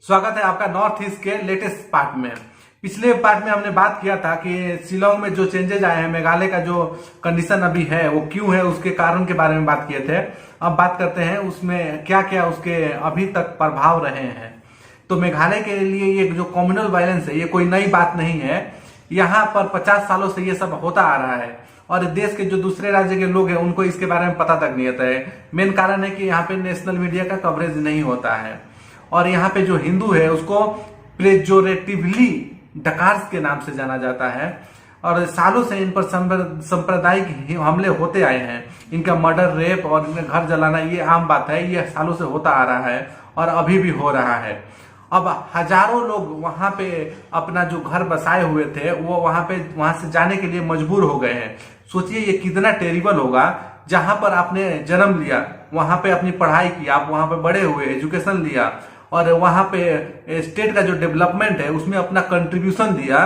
स्वागत है आपका नॉर्थ ईस्ट के लेटेस्ट पार्ट में। पिछले पार्ट में हमने बात किया था कि शिलोंग में जो चेंजेज आए हैं, मेघालय का जो कंडीशन अभी है वो क्यों है, उसके कारण के बारे में बात किए थे। अब बात करते हैं उसमें क्या क्या उसके अभी तक प्रभाव रहे हैं। तो मेघालय के लिए ये जो कम्युनल वायलेंस है ये कोई नई बात नहीं है। यहाँ पर 50 सालों से ये सब होता आ रहा है और देश के जो दूसरे राज्य के लोग हैं उनको इसके बारे में पता तक नहीं होता है। मेन कारण है कि यहाँ पे नेशनल मीडिया का कवरेज नहीं होता है और यहाँ पे जो हिंदू है उसको पेजोरेटिवली डकार्स के नाम से जाना जाता है और सालों से इन पर सांप्रदायिक हमले होते आए हैं। इनका मर्डर, रेप और इनका घर जलाना ये आम बात है, ये सालों से होता आ रहा है और अभी भी हो रहा है। अब हजारों लोग वहां पे अपना जो घर बसाए हुए थे वो वहां से जाने के लिए मजबूर हो गए हैं। सोचिए ये कितना टेरिबल होगा। जहां पर आपने जन्म लिया, वहां पे अपनी पढ़ाई की, आप वहां पे बड़े हुए, एजुकेशन लिया और वहां पे स्टेट का जो डेवलपमेंट है उसमें अपना कंट्रीब्यूशन दिया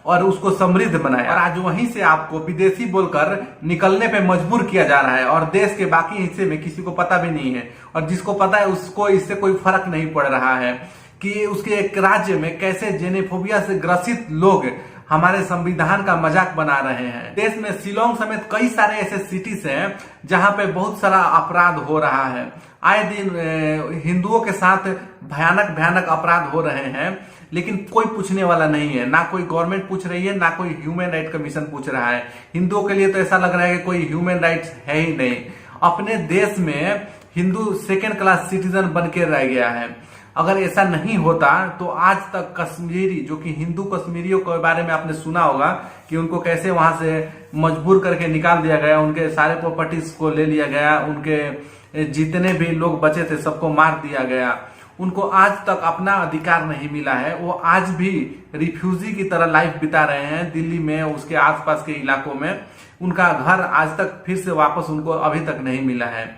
और उसको समृद्ध बनाया, और आज वहीं से आपको विदेशी बोलकर निकलने पे मजबूर किया जा रहा है और देश के बाकी हिस्से में किसी को पता भी नहीं है और जिसको पता है उसको इससे कोई फर्क नहीं पड़ रहा है कि उसके एक राज्य में कैसे जेनेफोबिया से ग्रसित लोग हमारे संविधान का मजाक बना रहे हैं। देश में शिलोंग समेत कई सारे ऐसे सिटीज हैं जहां पे बहुत सारा अपराध हो रहा है। आए दिन हिंदुओं के साथ भयानक भयानक अपराध हो रहे हैं, लेकिन कोई पूछने वाला नहीं है। ना कोई गवर्नमेंट पूछ रही है, ना कोई ह्यूमन राइट कमीशन पूछ रहा है। हिंदुओं के लिए तो ऐसा लग रहा है कि कोई ह्यूमन राइट्स है ही नहीं। अपने देश में हिंदू सेकेंड क्लास सिटीजन बन के रह गया है। अगर ऐसा नहीं होता तो आज तक कश्मीरी, जो कि हिंदू कश्मीरियों के बारे में आपने सुना होगा कि उनको कैसे वहां से मजबूर करके निकाल दिया गया, उनके सारे प्रॉपर्टीज को ले लिया गया, उनके जितने भी लोग बचे थे सबको मार दिया गया, उनको आज तक अपना अधिकार नहीं मिला है। वो आज भी रिफ्यूजी की तरह लाइफ बिता रहे हैं दिल्ली में, उसके आसपास के इलाकों में। उनका घर आज तक फिर से वापस उनको अभी तक नहीं मिला है।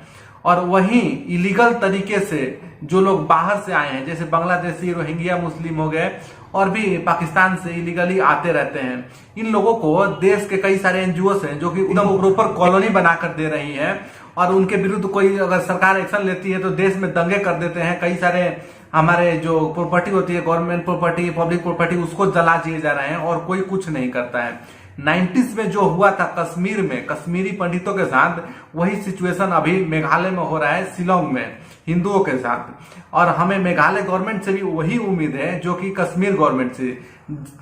और वहीं इलीगल तरीके से जो लोग बाहर से आए हैं, जैसे बांग्लादेशी, रोहिंग्या मुस्लिम हो गए और भी पाकिस्तान से इलीगली आते रहते हैं, इन लोगों को देश के कई सारे एनजीओ हैं जो कि एकदम प्रॉपर कॉलोनी बनाकर दे रही हैं और उनके विरुद्ध कोई अगर सरकार एक्शन लेती है तो देश में दंगे कर देते हैं। कई सारे हमारे जो प्रॉपर्टी होती है, गवर्नमेंट प्रॉपर्टी, पब्लिक प्रॉपर्टी, उसको जला दिए जा रहे हैं और कोई कुछ नहीं करता है। 90s में जो हुआ था कश्मीर में कश्मीरी पंडितों के साथ, वही सिचुएशन अभी मेघालय में हो रहा है, शिलोंग में हिंदुओं के साथ। और हमें मेघालय गवर्नमेंट से भी वही उम्मीद है जो कि कश्मीर गवर्नमेंट से।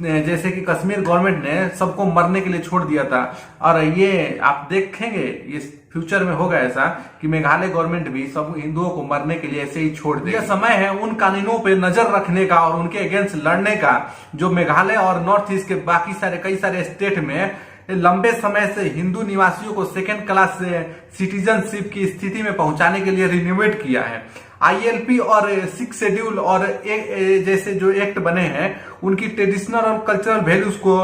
जैसे कि कश्मीर गवर्नमेंट ने सबको मरने के लिए छोड़ दिया था और ये आप देखेंगे ये फ्यूचर में होगा ऐसा कि मेघालय गवर्नमेंट भी सब हिंदुओं को मरने के लिए ऐसे ही छोड़ दे। यह समय है उन कानूनों पे नजर रखने का और उनके अगेंस्ट लड़ने का जो मेघालय और नॉर्थ ईस्ट के बाकी कई सारे स्टेट में लंबे समय से हिंदू निवासियों को सेकेंड क्लास सिटीजनशिप की स्थिति में पहुंचाने के लिए रिन्यूएट किया है। ILP और 6 शेड्यूल और जैसे जो एक्ट बने हैं उनकी ट्रेडिशनल और कल्चरल वैल्यूज को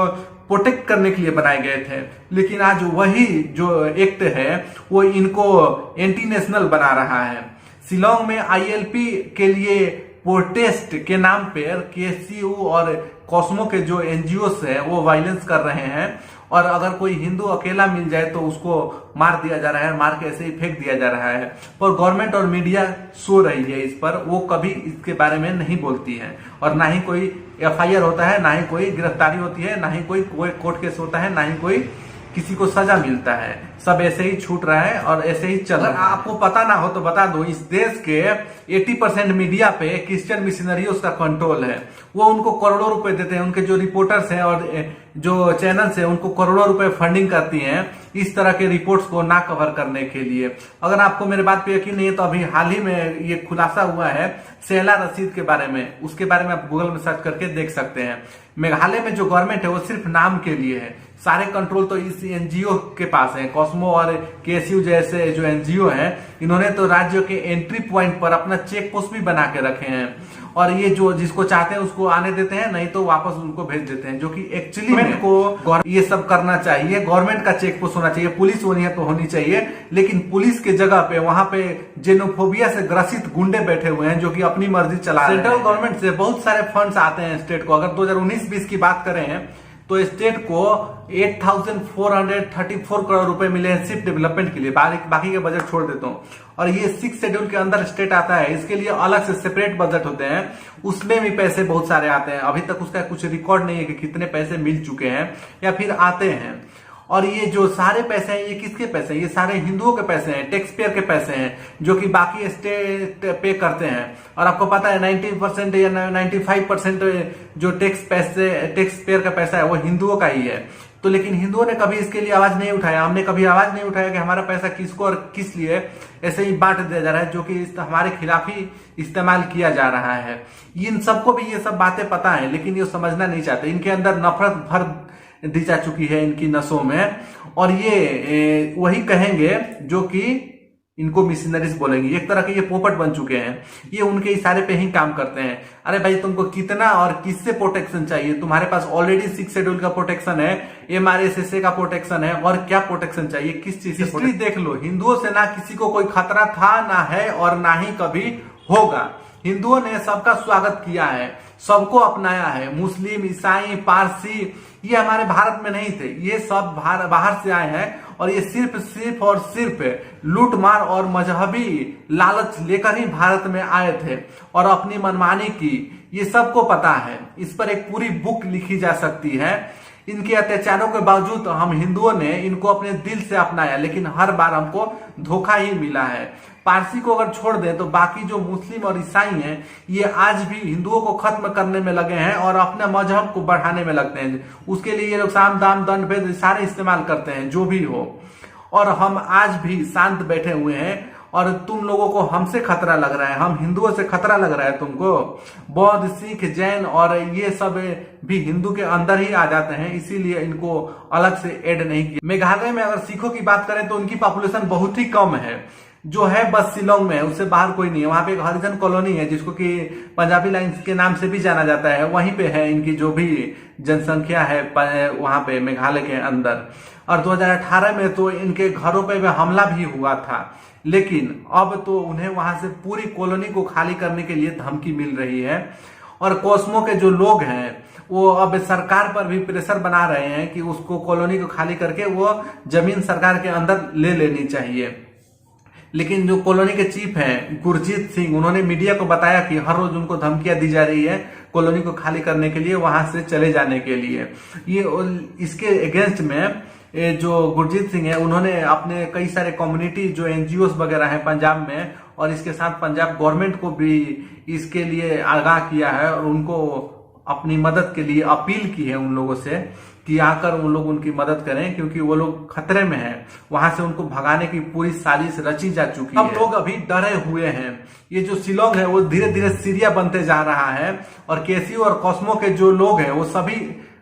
प्रोटेक्ट करने के लिए बनाए गए थे, लेकिन आज वही जो एक्ट है वो इनको एंटी नेशनल बना रहा है। शिलोंग में ILP के लिए प्रोटेस्ट के नाम पर KCU और कॉस्मो के जो NGOs है वो वायलेंस कर रहे हैं और अगर कोई हिंदू अकेला मिल जाए तो उसको मार दिया जा रहा है, मार के ऐसे ही फेंक दिया जा रहा है। पर गवर्नमेंट और मीडिया सो रही है इस पर, वो कभी इसके बारे में नहीं बोलती है और ना ही कोई FIR होता है, ना ही कोई गिरफ्तारी होती है, ना ही कोई कोर्ट केस होता है, ना ही कोई किसी को सजा मिलता है। सब ऐसे ही छूट रहा है और ऐसे ही चल रहा है। आपको पता ना हो तो बता दो, इस देश के 80% मीडिया पे क्रिश्चियन मिशनरियों का कंट्रोल है। वो उनको करोड़ों रुपए देते हैं, उनके जो रिपोर्टर्स हैं और जो चैनल्स हैं उनको करोड़ों रुपए फंडिंग करती हैं इस तरह के रिपोर्ट्स को ना कवर करने के लिए। अगर आपको मेरे बात पे यकीन नहीं है तो अभी हाल ही में ये खुलासा हुआ है शैला रशीद के बारे में, उसके बारे में आप गूगल में सर्च करके देख सकते हैं। मेघालय में जो गवर्नमेंट है वो सिर्फ नाम के लिए है, सारे कंट्रोल तो इस NGO के पास है। कॉस्मो और KCU जैसे जो NGO हैं इन्होंने तो राज्य के एंट्री पॉइंट पर अपना चेक पोस्ट भी बना के रखे हैं और ये जो जिसको चाहते हैं उसको आने देते हैं, नहीं तो वापस उनको भेज देते हैं, जो कि एक्चुअली गवर्नमेंट को ये सब करना चाहिए। गवर्नमेंट का चेक पोस्ट होना चाहिए, पुलिस होनी है तो होनी चाहिए, लेकिन पुलिस के जगह पे वहां पे जेनोफोबिया से ग्रसित गुंडे बैठे हुए हैं जो कि अपनी मर्जी चला रहे हैं। सेंट्रल गवर्नमेंट से बहुत सारे फंड्स आते हैं स्टेट को। अगर 2019-20 की बात करें तो स्टेट को 8,434 करोड़ रुपए मिले हैं सिर्फ डेवलपमेंट के लिए, बाकी के बजट छोड़ देता हूँ। और ये 6 शेड्यूल के अंदर स्टेट आता है, इसके लिए अलग से सेपरेट बजट होते हैं, उसमें भी पैसे बहुत सारे आते हैं। अभी तक उसका कुछ रिकॉर्ड नहीं है कि कितने पैसे मिल चुके हैं या फिर आते हैं। और ये जो सारे पैसे हैं ये किसके पैसे हैं? ये सारे हिंदुओं के पैसे हैं, टैक्स पेयर के पैसे हैं, जो कि बाकी स्टेट पे करते हैं। और आपको पता है 90% या 95% जो टैक्स पेयर का पैसा है वो हिंदुओं का ही है। तो लेकिन हिंदुओं ने कभी इसके लिए आवाज नहीं उठाया, हमने कभी आवाज नहीं उठाया कि हमारा पैसा किसको और किस लिए ऐसे ही बांट दिया जा रहा है, जो कि हमारे खिलाफ ही इस्तेमाल किया जा रहा है। इन सबको भी ये सब बातें पता है, लेकिन ये समझना नहीं चाहते। इनके अंदर नफरत भर दी जा चुकी है इनकी नसों में, और ये वही कहेंगे जो कि इनको मिशनरीज बोलेंगे। एक तरह के ये पोपट बन चुके हैं, ये उनके इशारे पे ही काम करते हैं। अरे भाई तुमको कितना और किससे प्रोटेक्शन चाहिए? तुम्हारे पास ऑलरेडी 6 शेड्यूल का प्रोटेक्शन है, MRSSA का प्रोटेक्शन है, और क्या प्रोटेक्शन चाहिए? किस चीज से? हिस्ट्री देख लो, हिंदुओं से ना किसी को कोई खतरा था, ना है और ना ही कभी होगा। हिंदुओं ने सबका स्वागत किया है, सबको अपनाया है। मुस्लिम, ईसाई, पारसी ये हमारे भारत में नहीं थे, ये सब बाहर से आए हैं, और ये सिर्फ और सिर्फ लूटमार और मजहबी लालच लेकर ही भारत में आए थे और अपनी मनमानी की। ये सबको पता है, इस पर एक पूरी बुक लिखी जा सकती है। इनके अत्याचारों के बावजूद हम हिंदुओं ने इनको अपने दिल से अपनाया, लेकिन हर बार हमको धोखा ही मिला है। पारसी को अगर छोड़ दें तो बाकी जो मुस्लिम और ईसाई हैं ये आज भी हिंदुओं को खत्म करने में लगे हैं और अपने मजहब को बढ़ाने में लगते हैं। उसके लिए ये लोग साम दाम दंड भेद सारे इस्तेमाल करते हैं, जो भी हो। और हम आज भी शांत बैठे हुए हैं, और तुम लोगों को हमसे खतरा लग रहा है, हम हिंदुओं से खतरा लग रहा है तुमको। बौद्ध, सिख, जैन और ये सब भी हिंदू के अंदर ही आ जाते हैं, इसीलिए इनको अलग से ऐड नहीं किया। मेघालय में अगर सिखों की बात करें तो उनकी पॉपुलेशन बहुत ही कम है, जो है बस शिलोंग में है, उससे बाहर कोई नहीं है। वहां पे एक हरिजन कॉलोनी है जिसको कि पंजाबी लाइन्स के नाम से भी जाना जाता है, वहीं पे है इनकी जो भी जनसंख्या है वहां पे मेघालय के अंदर। और 2018 में तो इनके घरों पे भी हमला भी हुआ था, लेकिन अब तो उन्हें वहां से पूरी कॉलोनी को खाली करने के लिए धमकी मिल रही है। और कोस्मो के जो लोग हैं वो अब सरकार पर भी प्रेशर बना रहे हैं कि उसको कॉलोनी को खाली करके वो जमीन सरकार के अंदर ले लेनी चाहिए। लेकिन जो कॉलोनी के चीफ हैं गुरजीत सिंह, उन्होंने मीडिया को बताया कि हर रोज उनको धमकियां दी जा रही है कॉलोनी को खाली करने के लिए, वहां से चले जाने के लिए। ये इसके अगेंस्ट में जो गुरजीत सिंह है उन्होंने अपने कई सारे कम्युनिटी जो NGOs वगैरह हैं पंजाब में, और इसके साथ पंजाब गवर्नमेंट को भी इसके लिए आगाह किया है और उनको अपनी मदद के लिए अपील की है उन लोगों से कि आकर उन लोग उनकी मदद करें, क्योंकि वो लोग खतरे में हैं। वहां से उनको भगाने की पूरी साजिश रची जा चुकी है। अब लोग अभी डरे हुए हैं। ये जो शिलोंग है वो धीरे धीरे सीरिया बनते जा रहा है, और केसी और कॉस्मो के जो लोग हैं वो सभी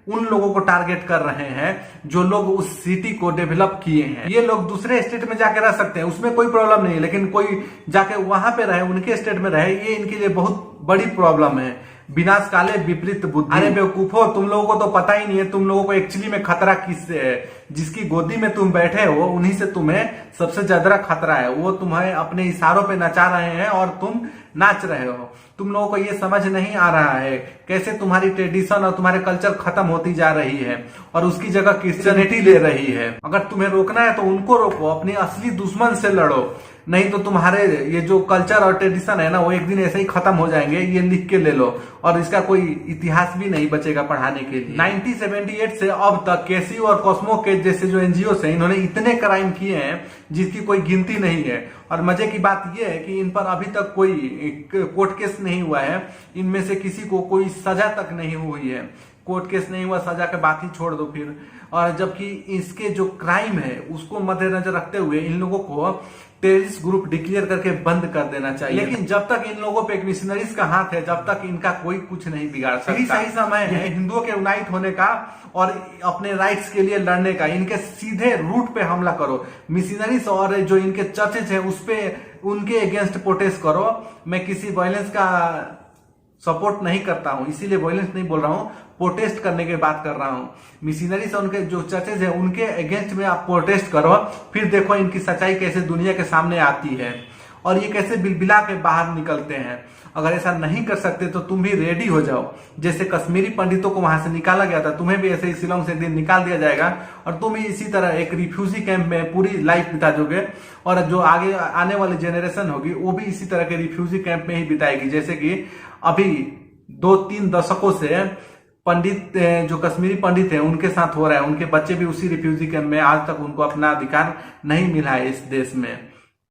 उन लोगों को टारगेट कर रहे हैं जो लोग उस सिटी को डेवलप किए हैं। ये लोग दूसरे स्टेट में जाके रह सकते हैं, उसमें कोई प्रॉब्लम नहीं है, लेकिन कोई जाके वहां पे रहे, उनके स्टेट में रहे, ये इनके लिए बहुत बड़ी प्रॉब्लम है। विनाश काले विपरीत बुद्धि। अरे बेवकूफो, तुम लोगों को तो पता ही नहीं है तुम लोगों को एक्चुअली में खतरा किससे है। जिसकी गोदी में तुम बैठे हो उन्हीं से तुम्हें सबसे ज्यादा खतरा है। वो तुम्हें अपने इशारों पे नचा रहे हैं और तुम नाच रहे हो। तुम लोगों को ये समझ नहीं आ रहा है कैसे तुम्हारी ट्रेडिशन और तुम्हारे कल्चर खत्म होती जा रही है और उसकी जगह क्रिश्चियनिटी ले रही है। अगर तुम्हें रोकना है तो उनको रोको, अपने असली दुश्मन से लड़ो, नहीं तो तुम्हारे ये जो कल्चर और ट्रेडिशन है ना वो एक दिन ऐसे ही खत्म हो जाएंगे। ये लिख के ले लो, और इसका कोई इतिहास भी नहीं बचेगा पढ़ाने के लिए। 1978 से अब तक केसी और कॉस्मो के जैसे जो NGOs हैं इन्होंने इतने क्राइम किए हैं जिसकी कोई गिनती नहीं है। और मजे की बात यह है कि इन पर अभी तक कोई कोर्ट केस नहीं हुआ है, इनमें से किसी को कोई सजा तक नहीं हुई है। कोर्ट केस नहीं हुआ, सजा के बात ही छोड़ दो फिर। और जबकि इसके जो क्राइम है उसको मद्देनजर रखते हुए इन लोगों को टेररिस्ट ग्रुप डिक्लेयर करके बंद कर देना चाहिए। लेकिन जब तक इन लोगों पे एक मिशनरीज का हाथ है, जब तक इनका कोई कुछ नहीं बिगाड़ सकता। यही सही समय है हिंदुओं के यूनाइट होने का और अपने राइट्स के लिए लड़ने का। इनके सीधे रूट पे हमला करो। मिशनरीज और जो इनके चर्चेज है उस पे उनके अगेंस्ट प्रोटेस्ट करो। मैं किसी वायलेंस का सपोर्ट नहीं करता हूं, इसीलिए वायलेंस नहीं बोल रहा हूं, प्रोटेस्ट करने की बात कर रहा हूं। मिशनरीज और उनके जो चर्चेज है उनके अगेंस्ट में आप प्रोटेस्ट करो, फिर देखो इनकी सच्चाई कैसे दुनिया के सामने आती है। और ये कैसे बिलबिला के बाहर निकलते हैं। अगर ऐसा नहीं कर सकते तो तुम भी रेडी हो जाओ। जैसे कश्मीरी पंडितों को वहां से निकाला गया था, तुम्हें भी ऐसे ही शिलोंग से एक दिन निकाल दिया जाएगा और तुम भी इसी तरह एक रिफ्यूजी कैंप में पूरी लाइफ बिता दोगे। और जो आगे आने वाली जेनरेशन होगी वो भी इसी तरह के रिफ्यूजी कैंप में ही बिताएगी। जैसे कि अभी 2-3 दशकों से पंडित जो कश्मीरी पंडित है उनके साथ हो रहा है, उनके बच्चे भी उसी रिफ्यूजी कैंप में, आज तक उनको अपना अधिकार नहीं मिला है इस देश में।